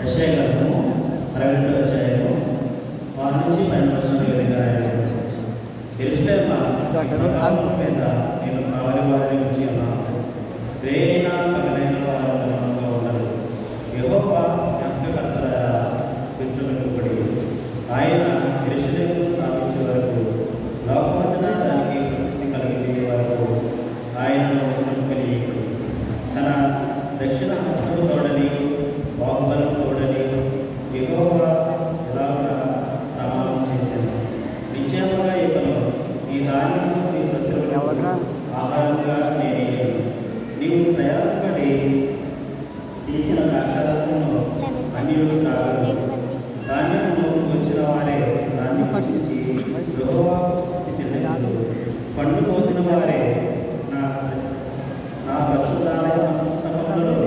యెషయా గ్రంథము 62వ అధ్యాయము 6 నుంచి 12 వచనాల విధంగా రాయబడింది. యెరూషలేము మీద నేను కావలి వారిని ఉంచి ఉన్నాను. రేయినా పగలైన వారు మౌనంగా ఉండరు. యెహోవా జ్ఞాపకకర్తలారా విశ్రమింపబడి, ఆయన యెరూషలేమును స్థాపించే వరకు, లోకమంతటా దానికి ప్రసిద్ధి కలిగజేయ వరకు ఆయనను విశ్రమింపనీయకుడి. తన దక్షిణ హస్తము తోడని బాహుబలం తోడని యెహోవా ఎలాగున ప్రమాణం చేశాను. నిశ్చయముగా ఇతను ఈ ధాన్యము నీ శత్రువులకు ఆహారంగా నేనేయను. నీవు ప్రయాసపడి తీసిన ద్రాక్షారసమును అన్యులు త్రాగరు. ధాన్యమును కూర్చిన వారే దాన్ని పట్టించి యెహోవాకు స్తుతి చెల్లించుదురు. పండు కోసిన వారే నా పరిశుద్ధాలయ మంటపములలో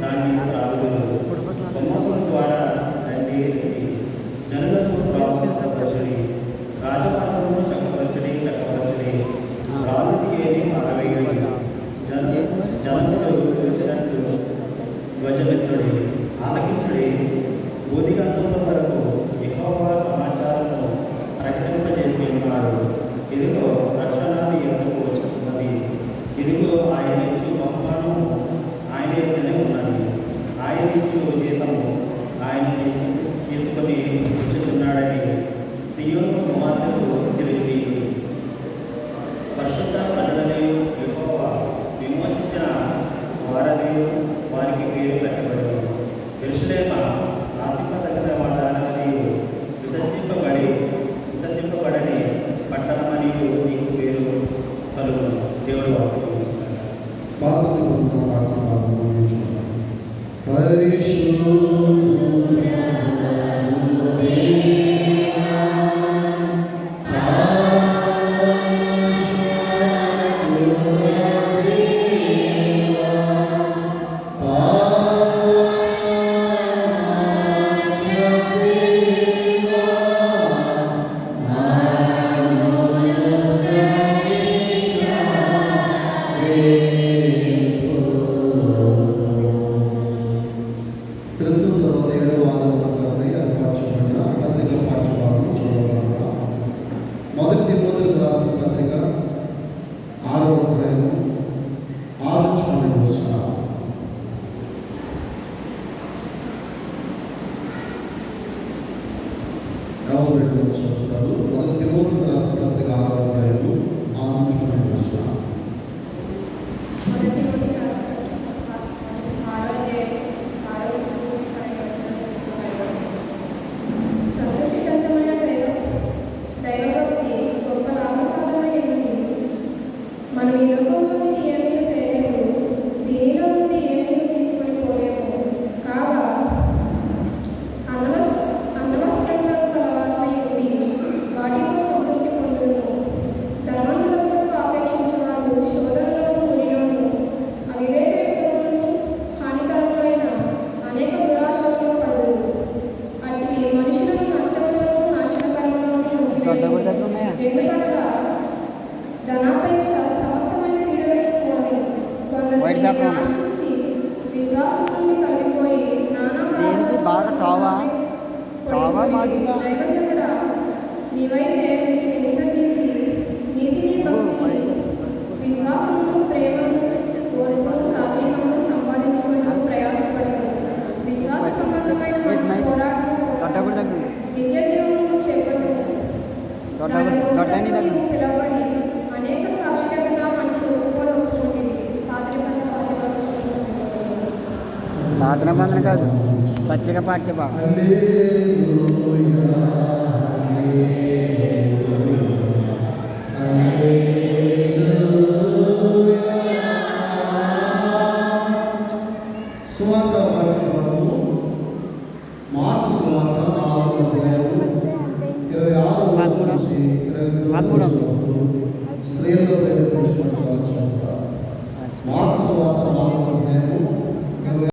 దాన్ని త్రాగుదురు. బొమ్మల ద్వారా రండి రండి, జనులకు త్రావ సిద్ధపరచడి, రాజమార్గమును చక్కపరచడి, రాళ్ళుని ఏరి పారవేయడి, జనములు చూచినట్టు ధ్వజమెత్తుడి, ఆలకించుడి. బోధిగంధముల వరకు యెహోవా సమాచారము ప్రకటింపజేసి ఉన్నాడు. ఇదిగో రక్షణ నీ యొద్దకు వచ్చుచున్నది. ఇదిగో ఆయన ఇచ్చు బహుమానము ఆయన యొద్దనే ఉన్నది. ఆయన ఇచ్చు జీతము ఆయన తీసుకొని వచ్చుచున్నాడని సీయోను కుమార్తెకు తెలియజేయుడి. పరిశుద్ధ ప్రజలని యెహోవా విమోచించిన వారని వారికి పేరు పెట్టబడింది. యెరూషలేము ఆశింపదగిన వాదానమనియు విసర్జింపబడని పట్టణమనియు నీకు పేరు కలుగును. దేవుడు వాగ్దానం పాతని పొందిన వాక్యం ముగించుకున్నాం. పరిశుద్ధుడా త్రిత్వం తర్వాత 7వ ఆదివారం ఏర్పరచబడిన పత్రికల పాఠ్యభాగం చూడగలగా, మొదటి తిమోతికి రాసిన పత్రిక 6వ అధ్యాయం 6 నుంచి 12 వచనాలు. ఎవరు రెండు వచ్చి చెప్తారు? మొదటి తిమోతికి రాసిన పత్రిక 6వ అధ్యాయం 6 నుంచి 12 వచనాలు. మనం ఈ లోకంలోనికి ఏమీ తేలేదు, దీనిలో నుండి ఏమీ తీసుకొని పోలేము. కాగా అన్నవస్త్రములకు గలవారమై ఉండి వాటితో సంతృప్తి పొందుదుము. ధనవంతులకు ఆపేక్షించే వారు శోధనలోను మునిలోను అవివేకయుక్తములను హానికరములైన అనేక దురాశలలో పడుదురు. అట్టి మనుషులను నష్టములను నాశనకరములను ఉంచివేయును. ఎందుకనగా ధనాపేక్ష సమస్తమైన కీడులకు మూలము. కొందరు ఆశించి విశ్వాసం నుండి తొలగిపోయి నానా దైవజనుడా, నీవైతే వీటిని విసర్జించి నీతిని, భక్తిని, విశ్వాసమును, ప్రేమను, ఓర్పును, సాత్వికమును సంపాదించుకుని ప్రయాసపడము. విశ్వాస సంబంధమైన మంచి పోరాటం నిత్య జీవమును చేపట్టము. పిలవబడి అనేక సాక్షికతగా మంచి ఒప్పుకోలుంటుంది. పాత్ర బంధన కాదు, పత్రిక పాఠ్యభాగం. సువార్త పాఠ్యభాగము మార్కు సువార్త 4వ అధ్యాయము 26 నుంచి 29 వరకు స్త్రీలను ప్రేరేపించబడిన మార్కు సువార్త 4వ అధ్యాయము